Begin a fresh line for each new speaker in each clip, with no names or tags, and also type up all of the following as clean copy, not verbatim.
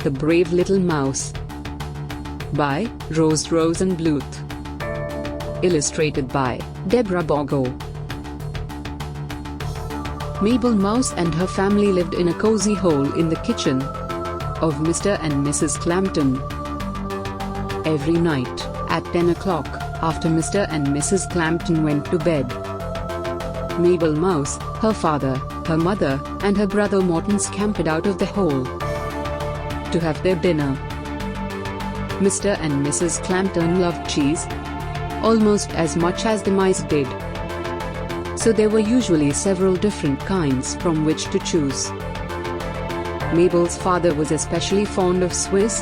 The Brave Little Mouse by Rose Rosenbluth. Illustrated by Deborah Bogo. Mabel Mouse and her family lived in a cozy hole in the kitchen of Mr. and Mrs. Clampton. Every night, at 10 o'clock, after Mr. and Mrs. Clampton went to bed, Mabel Mouse, her father, her mother, and her brother Morton scampered out of the hole to have their dinner. Mr. and Mrs. Clampton loved cheese almost as much as the mice did, so there were usually several different kinds from which to choose. Mabel's father was especially fond of Swiss,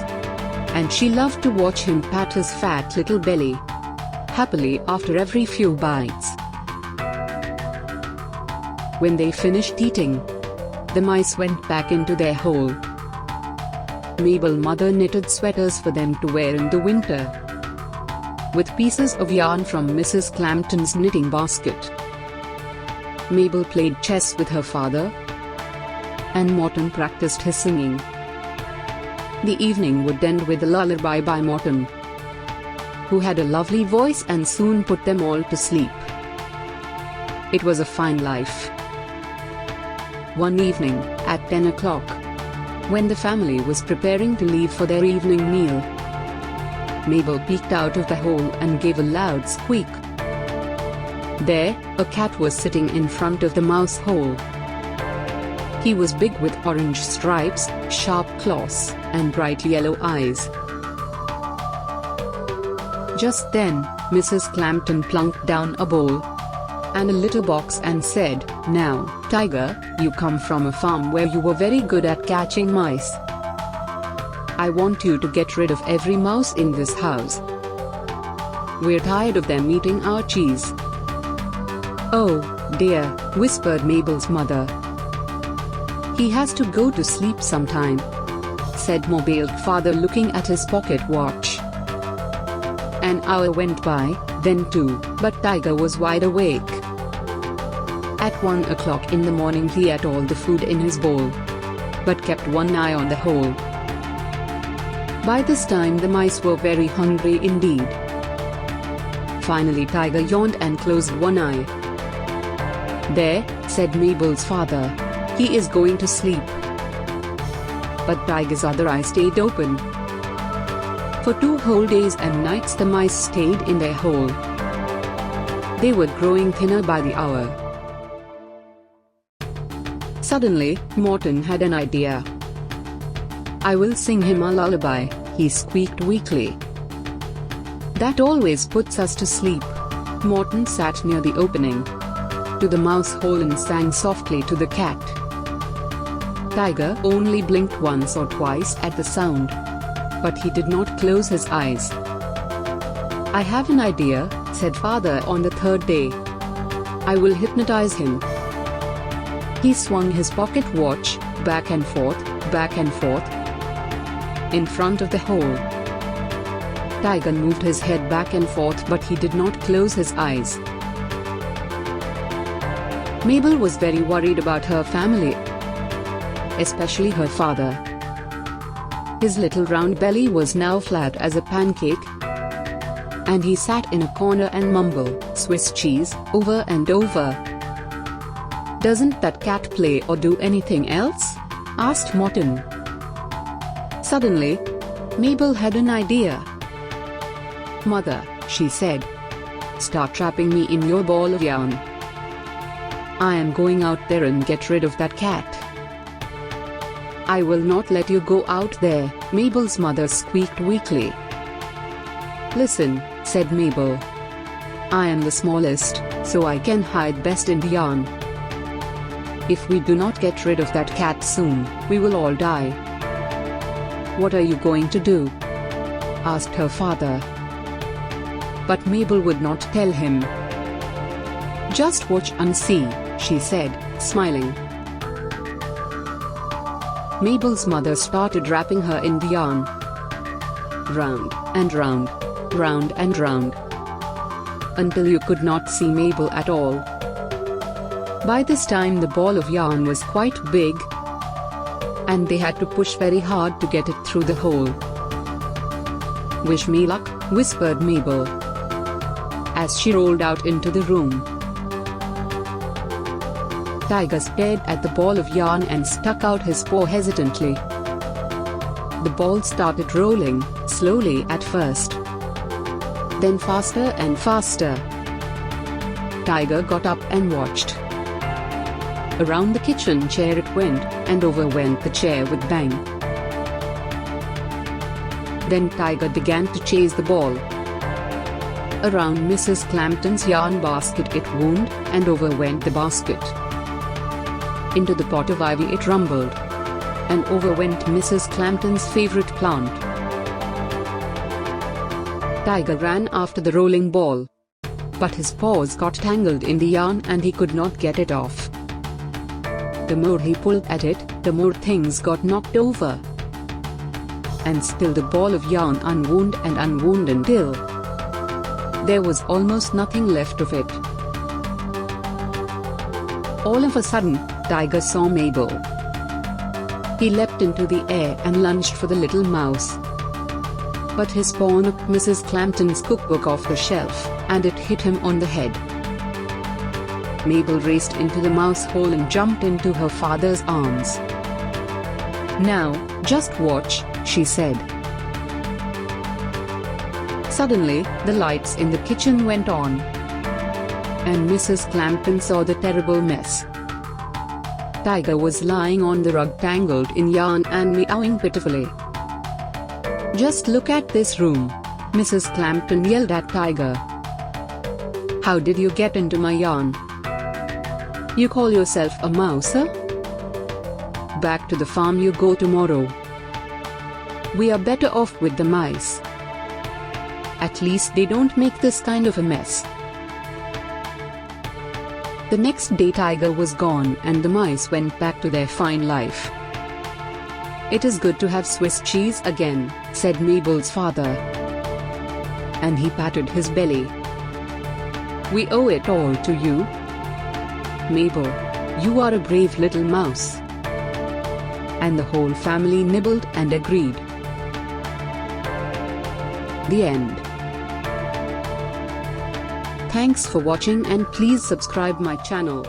and she loved to watch him pat his fat little belly happily after every few bites. When they finished eating, the mice went back into their hole. Mabel's mother knitted sweaters for them to wear in the winter with pieces of yarn from Mrs. Clampton's knitting basket. Mabel played chess with her father, and Morton practiced his singing. The evening would end with a lullaby by Morton, who had a lovely voice and soon put them all to sleep. It was a fine life. One evening, at 10 o'clock, when the family was preparing to leave for their evening meal, Mabel peeked out of the hole and gave a loud squeak. There, a cat was sitting in front of the mouse hole. He was big with orange stripes, sharp claws, and bright yellow eyes. Just then, Mrs. Clampton plunked down a bowl and a little box and said, "Now, Tiger, you come from a farm where you were very good at catching mice. I want you to get rid of every mouse in this house. We're tired of them eating our cheese." "Oh, dear," whispered Mabel's mother. "He has to go to sleep sometime," said Mabel's father, looking at his pocket watch. An hour went by, then two, but Tiger was wide awake. At 1 o'clock in the morning he ate all the food in his bowl, but kept one eye on the hole. By this time the mice were very hungry indeed. Finally Tiger yawned and closed one eye. "There," said Mabel's father, "he is going to sleep." But Tiger's other eye stayed open. For 2 whole days and nights the mice stayed in their hole. They were growing thinner by the hour. Suddenly, Morton had an idea. "I will sing him a lullaby," he squeaked weakly. "That always puts us to sleep." Morton sat near the opening to the mouse hole and sang softly to the cat. Tiger only blinked once or twice at the sound, but he did not close his eyes. "I have an idea," said father on the 3rd day. "I will hypnotize him." He swung his pocket watch back and forth, in front of the hole. Tiger moved his head back and forth, but he did not close his eyes. Mabel was very worried about her family, especially her father. His little round belly was now flat as a pancake, and he sat in a corner and mumbled, "Swiss cheese," over and over. "Doesn't that cat play or do anything else?" asked Morton. Suddenly, Mabel had an idea. "Mother," she said, "start wrapping me in your ball of yarn. I am going out there and get rid of that cat." "I will not let you go out there," Mabel's mother squeaked weakly. "Listen," said Mabel. "I am the smallest, so I can hide best in the yarn. If we do not get rid of that cat soon, we will all die." "What are you going to do?" asked her father. But Mabel would not tell him. "Just watch and see," she said, smiling. Mabel's mother started wrapping her in the yarn. Round and round, round and round, until you could not see Mabel at all. By this time the ball of yarn was quite big, and they had to push very hard to get it through the hole. "Wish me luck," whispered Mabel, as she rolled out into the room. Tiger stared at the ball of yarn and stuck out his paw hesitantly. The ball started rolling, slowly at first, then faster and faster. Tiger got up and watched. Around the kitchen chair it went, and over went the chair with bang. Then Tiger began to chase the ball. Around Mrs. Clampton's yarn basket it wound, and over went the basket. Into the pot of ivy it rumbled, and over went Mrs. Clampton's favorite plant. Tiger ran after the rolling ball, but his paws got tangled in the yarn and he could not get it off. The more he pulled at it, the more things got knocked over. And still the ball of yarn unwound and unwound until there was almost nothing left of it. All of a sudden, Tiger saw Mabel. He leapt into the air and lunged for the little mouse. But his paw knocked Mrs. Clampton's cookbook off the shelf, and it hit him on the head. Mabel raced into the mouse hole and jumped into her father's arms. "Now, just watch," she said. Suddenly, the lights in the kitchen went on, and Mrs. Clampton saw the terrible mess. Tiger was lying on the rug tangled in yarn and meowing pitifully. "Just look at this room," Mrs. Clampton yelled at Tiger. "How did you get into my yarn? You call yourself a mouser? Back to the farm you go tomorrow. We are better off with the mice. At least they don't make this kind of a mess." The next day Tiger was gone and the mice went back to their fine life. "It is good to have Swiss cheese again," said Mabel's father, and he patted his belly. "We owe it all to you. Mabel, you are a brave little mouse." And the whole family nibbled and agreed. The end. Thanks for watching and please subscribe my channel.